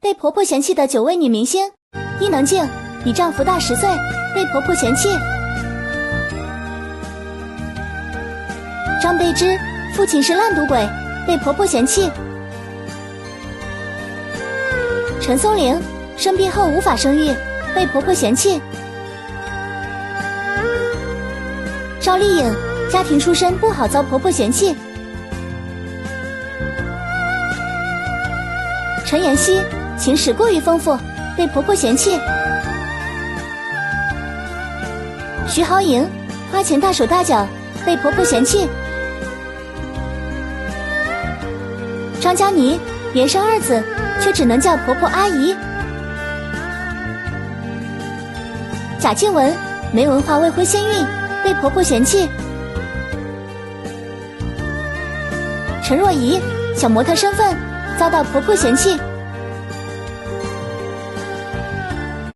被婆婆嫌弃的9位女明星：伊能静比丈夫大10岁，被婆婆嫌弃；张柏芝父亲是烂赌鬼，被婆婆嫌弃；陈松伶生病后无法生育，被婆婆嫌弃；赵丽颖家庭出身不好，遭婆婆嫌弃；陈妍希情史过于丰富，被婆婆嫌弃；徐濠萦花钱大手大脚，被婆婆嫌弃；张嘉倪连生2子，却只能叫婆婆阿姨；贾静雯没文化未婚先孕，被婆婆嫌弃；陈若仪小模特身份遭到婆婆嫌弃。